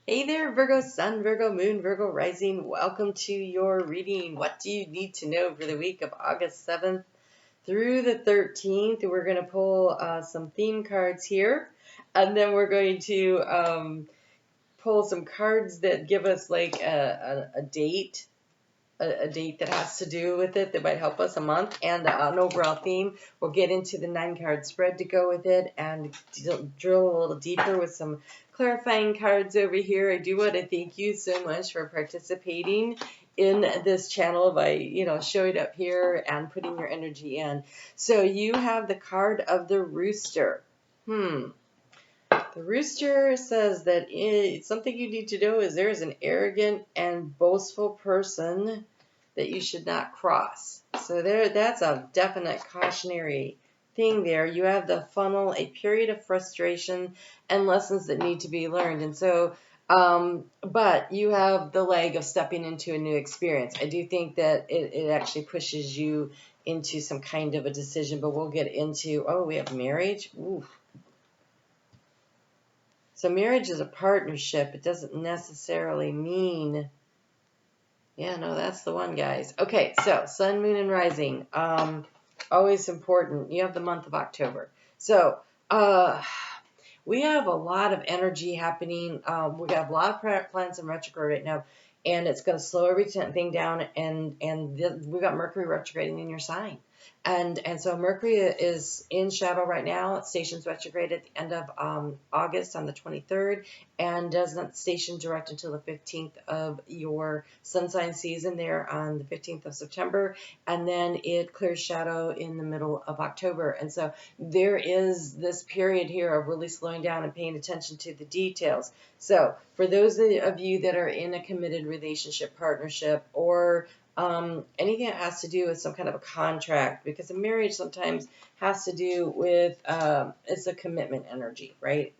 Hey there, Virgo Sun, Virgo Moon, Virgo Rising. Welcome to your reading. What do you need to know for the week of August 7th through the 13th? We're going to pull some theme cards here, and then we're going to pull some cards that give us like a date. A date that has to do with it that might help us a month, and an overall theme. We'll get into the 9-card spread to go with it and drill a little deeper with some clarifying cards over here. I do want to thank you so much for participating in this channel by, showing up here and putting your energy in. So you have the card of the rooster. The rooster says that something you need to know is there is an arrogant and boastful person that you should not cross. So that's a definite cautionary thing there. You have the funnel, a period of frustration and lessons that need to be learned. And so, but you have the leg of stepping into a new experience. I do think that it actually pushes you into some kind of a decision, but we'll get into, we have marriage. Ooh. So marriage is a partnership. It doesn't necessarily mean, yeah, no, that's the one, guys. Okay, so sun, moon, and rising. Always important. You have the month of October. So we have a lot of energy happening. We have a lot of planets in retrograde right now, and it's going to slow everything down. And we've got Mercury retrograding in your sign. And so Mercury is in shadow right now. It stations retrograde at the end of August on the 23rd, and does not station direct until the 15th of your sun sign season there on the 15th of September. And then it clears shadow in the middle of October. And so there is this period here of really slowing down and paying attention to the details. So for those of you that are in a committed relationship, partnership, or anything that has to do with some kind of a contract, because a marriage sometimes has to do with it's a commitment energy, right?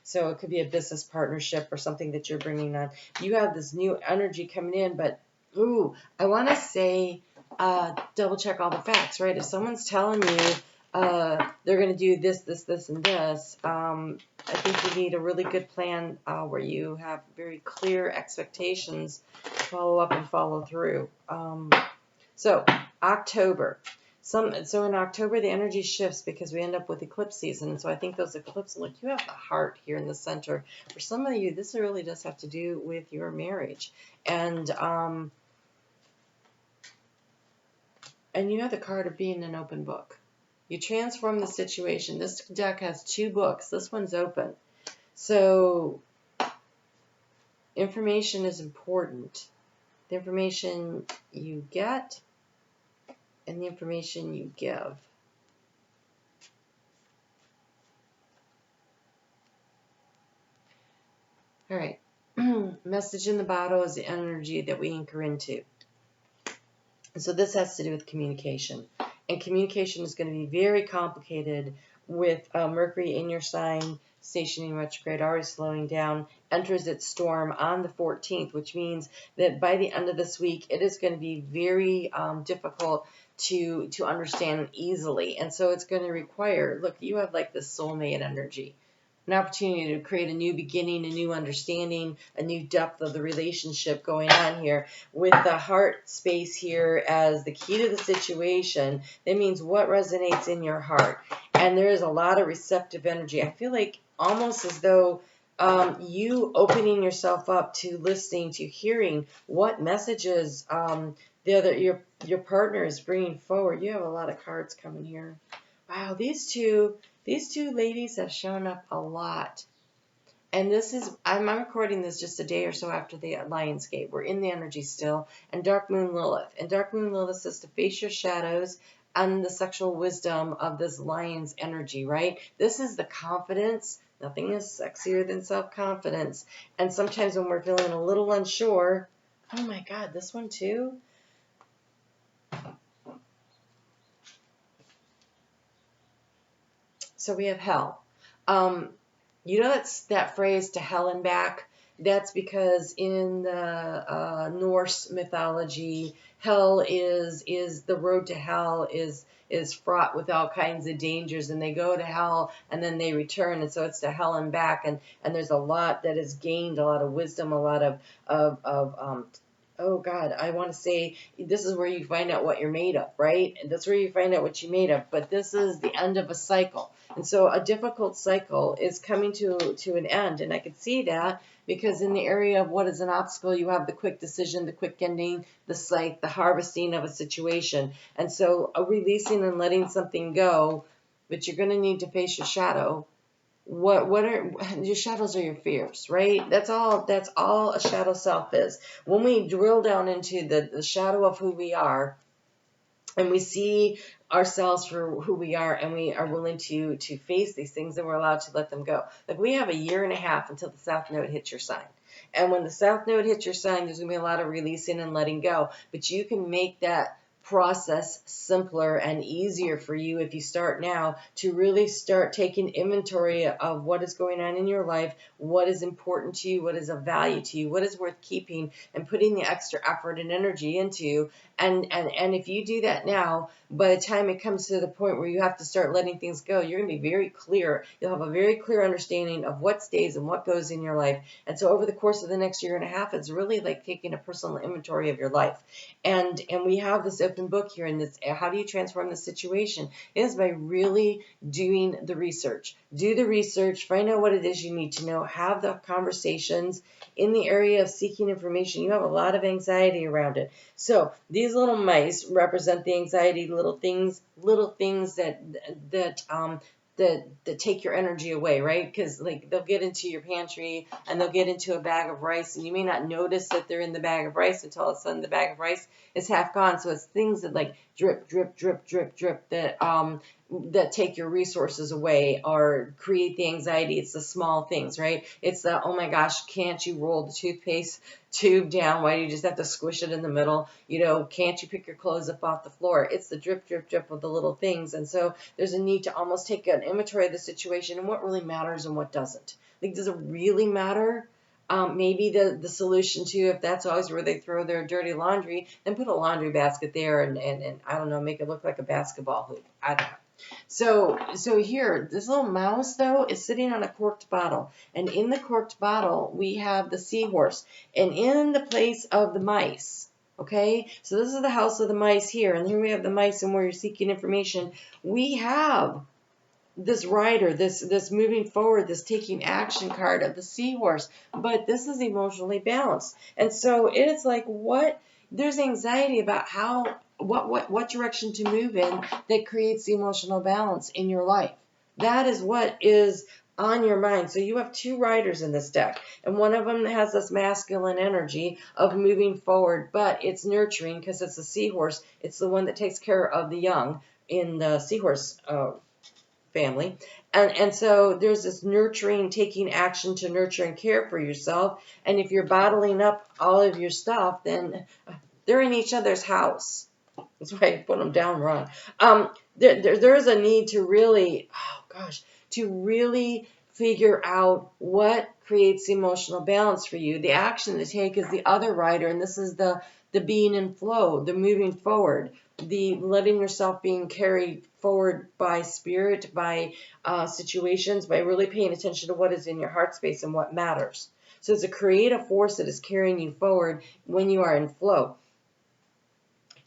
So it could be a business partnership or something that you're bringing on. You have this new energy coming in, but I want to say double check all the facts, right? If someone's telling you they're going to do this, and this, I think you need a really good plan where you have very clear expectations, follow up and follow through. So October. So in October, the energy shifts because we end up with eclipse season. And so I think those eclipses, like you have the heart here in the center. For some of you, this really does have to do with your marriage. And you have the card of being an open book. You transform the situation. This deck has 2 books. This one's open. So information is important. The information you get and the information you give. All right. Message in the bottle is the energy that we anchor into. So this has to do with communication. And communication is going to be very complicated with Mercury in your sign, stationing retrograde, already slowing down, enters its storm on the 14th, which means that by the end of this week, it is going to be very difficult to understand easily. And so it's going to require, look, you have like this soulmate energy. An opportunity to create a new beginning, a new understanding, a new depth of the relationship going on here. With the heart space here as the key to the situation, that means what resonates in your heart. And there is a lot of receptive energy. I feel like almost as though you opening yourself up to listening, to hearing what messages your partner is bringing forward. You have a lot of cards coming here. Wow, these two ladies have shown up a lot. And I'm recording this just a day or so after the Lionsgate. We're in the energy still. And Dark Moon Lilith. And Dark Moon Lilith says to face your shadows and the sexual wisdom of this lion's energy, right? This is the confidence. Nothing is sexier than self-confidence. And sometimes when we're feeling a little unsure, oh my God, this one too? So we have hell. You know that phrase, to hell and back? that's because in the Norse mythology, hell is the road to hell is fraught with all kinds of dangers, and they go to hell and then they return, and so it's to hell and back, and there's a lot that is gained, a lot of wisdom, a lot of oh God, I want to say this is where you find out what you're made of, right? And that's where you find out what you're made of. But this is the end of a cycle. And so a difficult cycle is coming to an end. And I could see that because in the area of what is an obstacle, you have the quick decision, the quick ending, the harvesting of a situation. And so releasing and letting something go, but you're going to need to face your shadow. What are your shadows? Are your fears, right? That's all a shadow self is. When we drill down into the shadow of who we are, and we see ourselves for who we are, and we are willing to face these things, and we're allowed to let them go. Like, we have a year and a half until the South Node hits your sign. And when the South Node hits your sign, there's going to be a lot of releasing and letting go. But you can make that process simpler and easier for you if you start now to really start taking inventory of what is going on in your life, what is important to you, what is of value to you, what is worth keeping, and putting the extra effort and energy into. And if you do that now, by the time it comes to the point where you have to start letting things go, you're going to be very clear. You'll have a very clear understanding of what stays and what goes in your life. And so over the course of the next year and a half, it's really like taking a personal inventory of your life. And we have this open book here in this, how do you transform the situation? It is by really doing the research. Do the research, find out what it is you need to know, have the conversations. In the area of seeking information, you have a lot of anxiety around it. So these little mice represent the anxiety, little things that take your energy away, right? Because like they'll get into your pantry and they'll get into a bag of rice, and you may not notice that they're in the bag of rice until all of a sudden the bag of rice is half gone. So it's things that like drip, drip, drip, drip, drip that take your resources away or create the anxiety. It's the small things, right? It's the, oh my gosh, can't you roll the toothpaste tube down? Why do you just have to squish it in the middle? You know, can't you pick your clothes up off the floor? It's the drip, drip, drip of the little things. And so there's a need to almost take an inventory of the situation and what really matters and what doesn't. Like, does it really matter? Maybe the solution to, if that's always where they throw their dirty laundry, then put a laundry basket there and I don't know, make it look like a basketball hoop. I don't know. So here, this little mouse, though, is sitting on a corked bottle. And in the corked bottle, we have the seahorse. And in the place of the mice, okay? So this is the house of the mice here. And here we have the mice, and where you're seeking information. We have this rider, this moving forward, this taking action card of the seahorse. But this is emotionally balanced. And so it's like, what? There's anxiety about what direction to move in that creates the emotional balance in your life. That is what is on your mind. So you have two riders in this deck, and one of them has this masculine energy of moving forward, but it's nurturing because it's a seahorse. It's the one that takes care of the young in the seahorse family. And so there's this nurturing, taking action to nurture and care for yourself. And if you're bottling up all of your stuff, then they're in each other's house. That's why I put them down wrong. There's a need to really, to really figure out what creates emotional balance for you. The action to take is the other rider, and this is the being in flow, the moving forward, the letting yourself being carried forward by spirit, by situations, by really paying attention to what is in your heart space and what matters. So it's a creative force that is carrying you forward when you are in flow.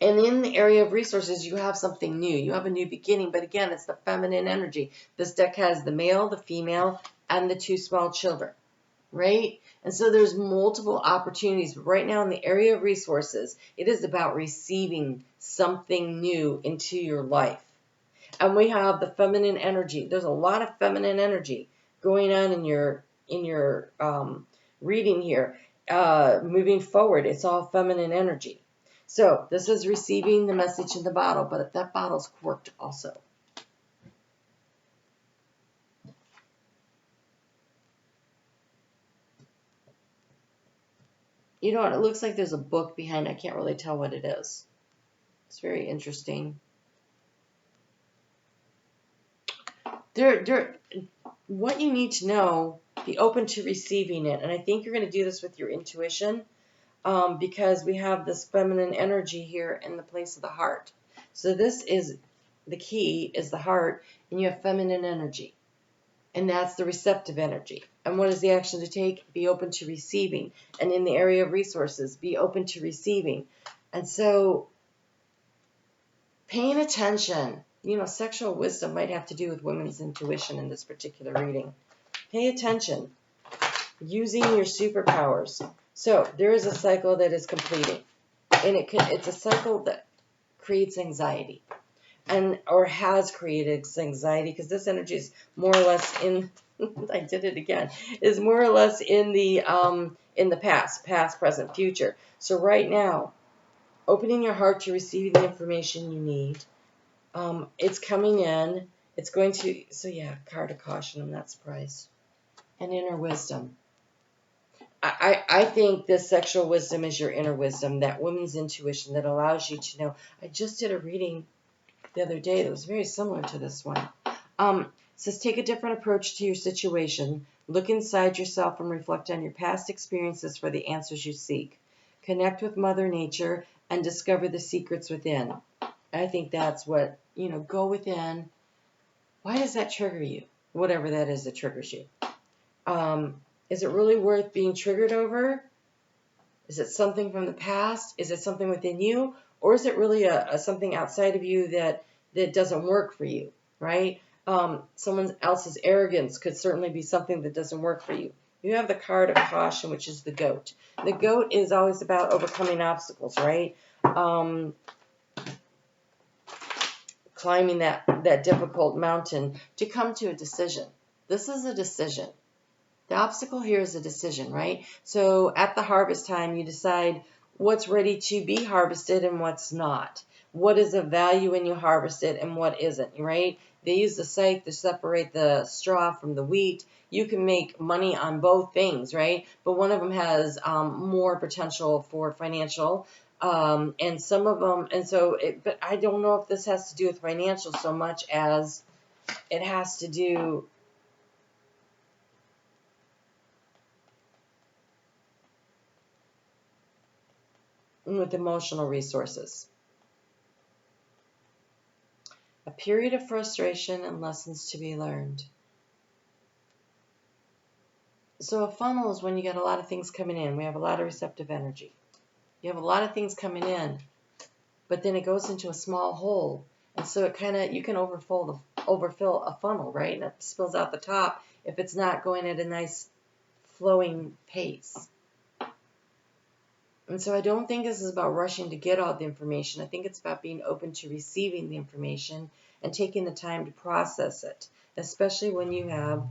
And in the area of resources, you have something new. You have a new beginning, but again, it's the feminine energy. This deck has the male, the female, and the two small children, right? And so there's multiple opportunities. But right now in the area of resources, it is about receiving something new into your life. And we have the feminine energy. There's a lot of feminine energy going on in your reading here. Moving forward, it's all feminine energy. So this is receiving the message in the bottle, but that bottle's corked also. You know what? It looks like there's a book behind. I can't really tell what it is. It's very interesting. what you need to know, be open to receiving it. And I think you're going to do this with your intuition, because we have this feminine energy here in the place of the heart. So this is the key, is the heart, and you have feminine energy. And that's the receptive energy. And what is the action to take? Be open to receiving. And in the area of resources, be open to receiving. And so paying attention, sexual wisdom might have to do with women's intuition in this particular reading. Pay attention. Using your superpowers. So there is a cycle that is completing. And it's a cycle that creates anxiety. Or has created anxiety, because this energy is more or less in I did it again, is more or less in the past, present, future. So right now, opening your heart to receiving the information you need. It's coming in. It's going to, so yeah, card of caution, I'm not surprised. And inner wisdom. I think this sexual wisdom is your inner wisdom, that woman's intuition that allows you to know. I just did a reading the other day that was very similar to this one. It says, take a different approach to your situation. Look inside yourself and reflect on your past experiences for the answers you seek. Connect with Mother Nature and discover the secrets within. I think that's what, go within. Why does that trigger you? Whatever that is that triggers you. Is it really worth being triggered over? Is it something from the past? Is it something within you? Or is it really something outside of you that doesn't work for you, right? Someone else's arrogance could certainly be something that doesn't work for you. You have the card of caution, which is the goat. The goat is always about overcoming obstacles, right? Climbing that difficult mountain to come to a decision. This is a decision. The obstacle here is a decision, right? So at the harvest time, you decide what's ready to be harvested and what's not. What is of value when you harvest it and what isn't, right? They use the scythe to separate the straw from the wheat. You can make money on both things, right? But one of them has more potential for financial, and some of them, but I don't know if this has to do with financial so much as it has to do with emotional resources. A period of frustration and lessons to be learned. So a funnel is when you get a lot of things coming in. We have a lot of receptive energy. You have a lot of things coming in, but then it goes into a small hole. And so you can overfill a funnel, right? And it spills out the top if it's not going at a nice flowing pace. And so I don't think this is about rushing to get all the information. I think it's about being open to receiving the information and taking the time to process it, especially when you have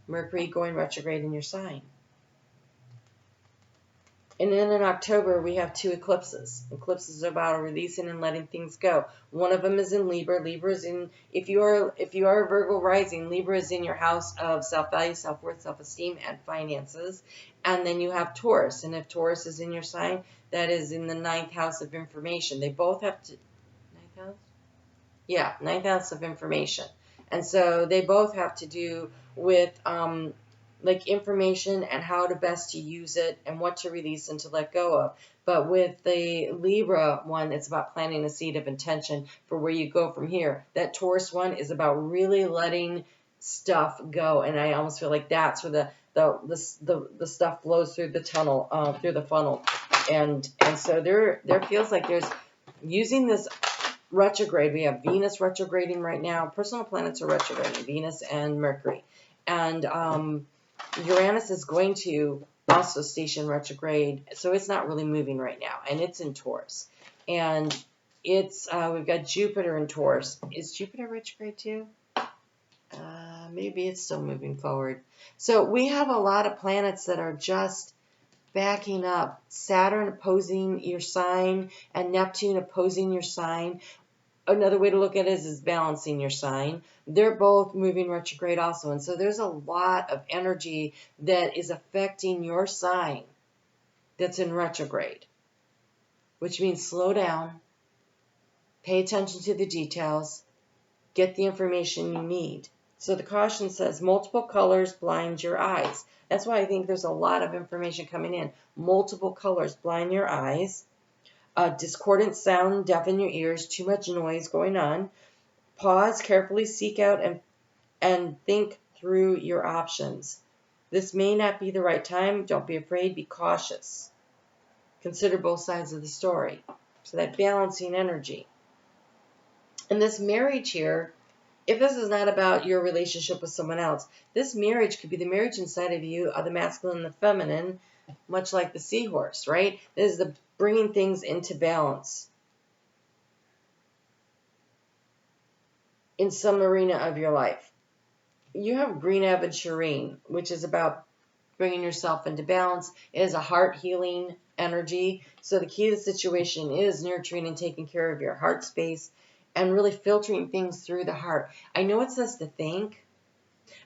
Mercury going retrograde in your sign. And then in October, we have 2 eclipses. Eclipses are about releasing and letting things go. One of them is in Libra. Libra is in, if you are a Virgo rising, Libra is in your house of self-value, self-worth, self-esteem, and finances. And then you have Taurus. And if Taurus is in your sign, that is in the 9th house of information. They both have to, 9th house? Yeah, 9th house of information. And so they both have to do with information and how to best to use it and what to release and to let go of. But with the Libra one, it's about planting a seed of intention for where you go from here. That Taurus one is about really letting stuff go, and I almost feel like that's where the stuff flows through the tunnel, through the funnel, and so there feels like there's using this retrograde. We have Venus retrograding right now. Personal planets are retrograding, Venus and Mercury, and Uranus is going to also station retrograde, so it's not really moving right now, and it's in Taurus. And it's we've got Jupiter in Taurus. Is Jupiter retrograde too? Maybe it's still moving forward. So we have a lot of planets that are just backing up. Saturn opposing your sign and Neptune opposing your sign. Another way to look at it is balancing your sign. They're both moving retrograde also. And so there's a lot of energy that is affecting your sign that's in retrograde, which means slow down, pay attention to the details, get the information you need. So the caution says multiple colors blind your eyes. That's why I think there's a lot of information coming in. Multiple colors blind your eyes. Discordant sound deafen your ears. Too much noise going on. Pause, carefully seek out and think through your options. This may not be the right time. Don't be afraid. Be cautious. Consider both sides of the story. So that balancing energy. And this marriage here, if this is not about your relationship with someone else, this marriage could be the marriage inside of you of the masculine and the feminine, much like the seahorse, right? This is the bringing things into balance in some arena of your life. You have Green Aventurine, which is about bringing yourself into balance. It is a heart healing energy. So the key to the situation is nurturing and taking care of your heart space and really filtering things through the heart. I know it says to think,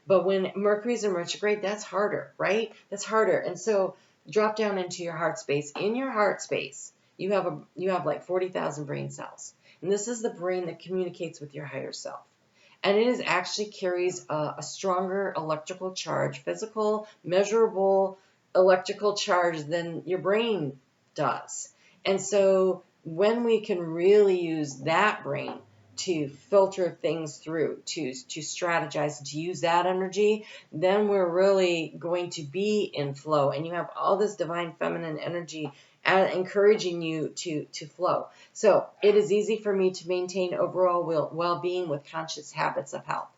but when Mercury's in retrograde, that's harder, right? That's harder. And so drop down into your heart space. In your heart space, you have like 40,000 brain cells. And this is the brain that communicates with your higher self. And it actually carries a stronger electrical charge, physical, measurable electrical charge than your brain does. And so when we can really use that brain to filter things through, to strategize, and to use that energy, then we're really going to be in flow. And you have all this divine feminine energy encouraging you to flow. So it is easy for me to maintain overall well-being with conscious habits of health.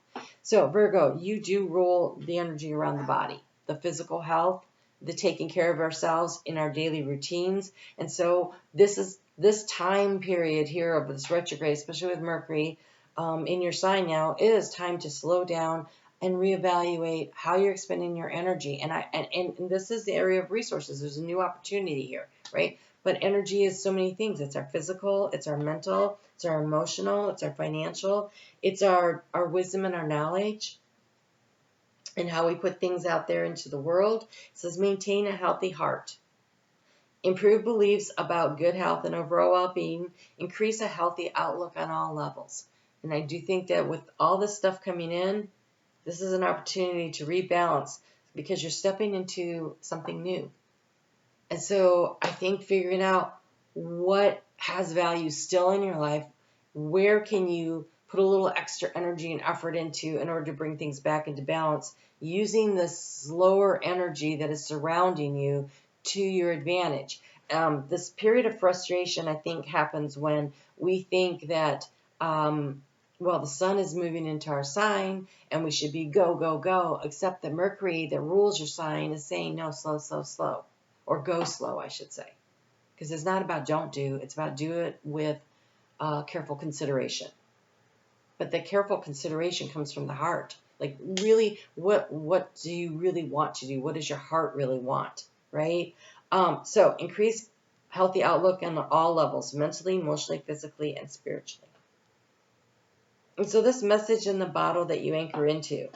So Virgo, you do rule the energy around the body, the physical health, the taking care of ourselves in our daily routines. And so this time period here of this retrograde, especially with Mercury in your sign now, it is time to slow down and reevaluate how you're expending your energy. And this is the area of resources. There's a new opportunity here, right? But energy is so many things. It's our physical, it's our mental, it's our emotional, it's our financial, it's our wisdom and our knowledge, and how we put things out there into the world. It says maintain a healthy heart. Improve beliefs about good health and overall well-being. Increase a healthy outlook on all levels. And I do think that with all this stuff coming in, this is an opportunity to rebalance because you're stepping into something new. And so I think figuring out what has value still in your life, where can you put a little extra energy and effort into in order to bring things back into balance, using the slower energy that is surrounding you to your advantage. This period of frustration, I think, happens when we think that well, the sun is moving into our sign and we should be go, go, go, except that Mercury that rules your sign is saying no, slow, slow, slow, or go slow, I should say. Because it's not about don't do, it's about do it with careful consideration. But the careful consideration comes from the heart. Like really, what do you really want to do? What does your heart really want, right? So increase healthy outlook on all levels, mentally, emotionally, physically, and spiritually. And so this message in the bottle that you anchor into,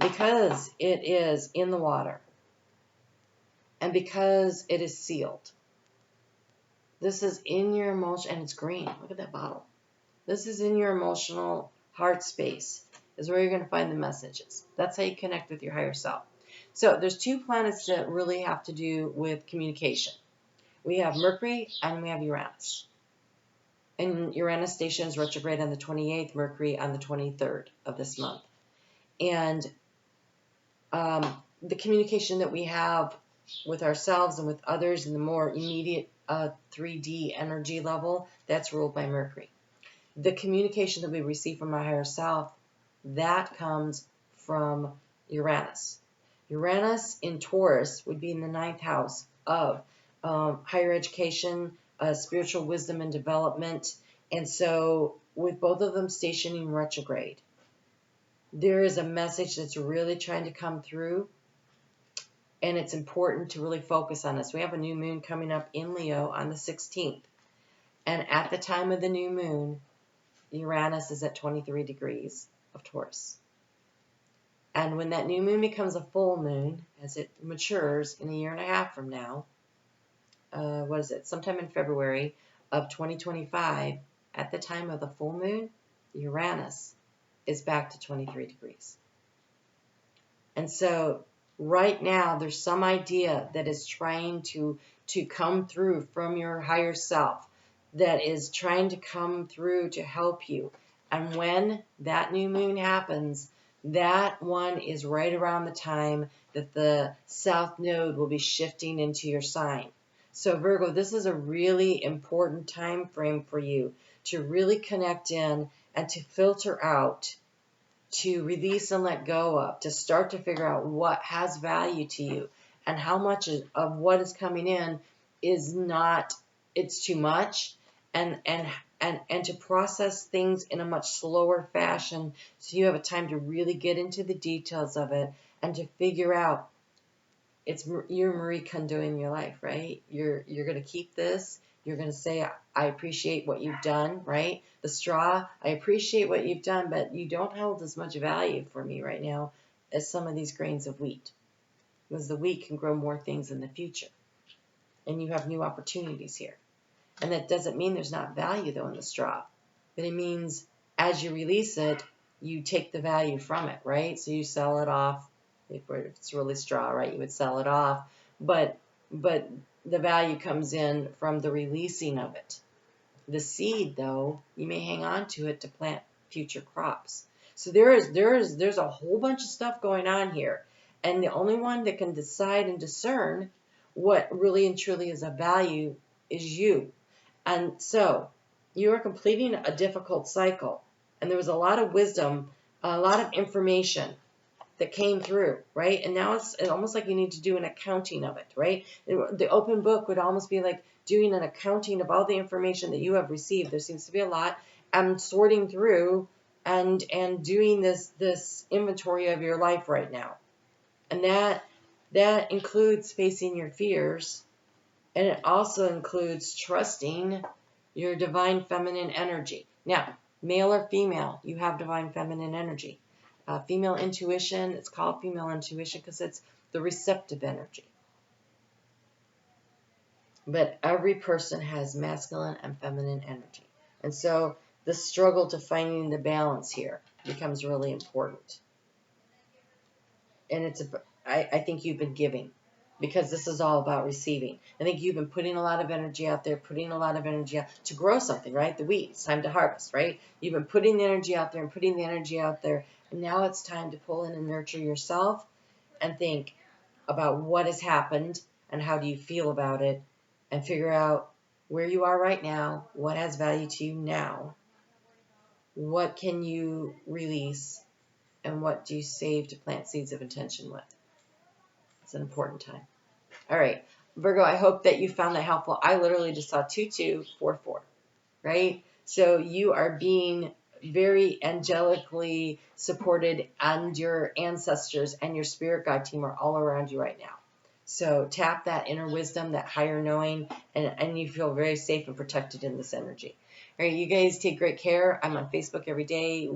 because it is in the water and because it is sealed, this is in your emotion, and it's green. Look at that bottle. This is in your emotional heart space is where you're going to find the messages. That's how you connect with your higher self. So there's two planets that really have to do with communication. We have Mercury and we have Uranus. And Uranus stations retrograde on the 28th, Mercury on the 23rd of this month. And the communication that we have with ourselves and with others in the more immediate 3D energy level, that's ruled by Mercury. The communication that we receive from our higher self, that comes from Uranus. Uranus in Taurus would be in the 9th house of higher education, spiritual wisdom and development. And so with both of them stationing retrograde, there is a message that's really trying to come through, and it's important to really focus on this. We have a new moon coming up in Leo on the 16th. And at the time of the new moon, Uranus is at 23 degrees of Taurus. And when that new moon becomes a full moon, as it matures in a year and a half from now, sometime in February of 2025, at the time of the full moon, Uranus is back to 23 degrees. And so right now, there's some idea that is trying to come through from your higher self, that is trying to come through to help you. And when that new moon happens, that one is right around the time that the south node will be shifting into your sign. So Virgo, this is a really important time frame for you to really connect in and to filter out, to release and let go of, to start to figure out what has value to you and how much of what is coming in is not, it's too much, and to process things in a much slower fashion so you have a time to really get into the details of it and to figure out, it's you're Marie Kondo in your life, right? You're going to keep this. You're going to say, I appreciate what you've done, right? The straw, I appreciate what you've done, but you don't hold as much value for me right now as some of these grains of wheat, because the wheat can grow more things in the future, and you have new opportunities here. And that doesn't mean there's not value, though, in the straw, but it means as you release it, you take the value from it, right? So you sell it off. If it's really straw, right, you would sell it off, but the value comes in from the releasing of it. The seed, though, you may hang on to it to plant future crops. So there's a whole bunch of stuff going on here, and the only one that can decide and discern what really and truly is of value is you. And so you are completing a difficult cycle, and there was a lot of wisdom, a lot of information that came through, right? And now it's almost like you need to do an accounting of it, right? The open book would almost be like doing an accounting of all the information that you have received. There seems to be a lot. I'm sorting through and doing this inventory of your life right now. And that includes facing your fears, and it also includes trusting your divine feminine energy. Now, male or female, you have divine feminine energy. Female intuition, it's called female intuition because it's the receptive energy. But every person has masculine and feminine energy. And so the struggle to finding the balance here becomes really important. And I think you've been giving, because this is all about receiving. I think you've been putting a lot of energy out there, putting a lot of energy out to grow something, right? The wheat, it's time to harvest, right? You've been putting the energy out there and putting the energy out there. And now it's time to pull in and nurture yourself and think about what has happened and how do you feel about it, and figure out where you are right now, what has value to you now, what can you release, and what do you save to plant seeds of intention with. It's an important time. All right, Virgo, I hope that you found that helpful. I literally just saw 2244, right? So you are being very angelically supported, and your ancestors and your spirit guide team are all around you right now. So tap that inner wisdom, that higher knowing, and you feel very safe and protected in this energy. All right, you guys take great care. I'm on Facebook every day.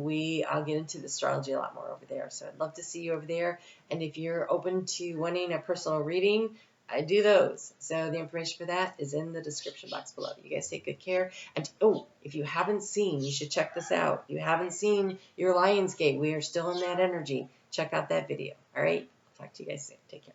I'll get into the astrology a lot more over there. So I'd love to see you over there. And if you're open to wanting a personal reading, I do those. So the information for that is in the description box below. You guys take good care. And if you haven't seen, you should check this out. If you haven't seen your Lionsgate, we are still in that energy. Check out that video. All right, I'll talk to you guys soon. Take care.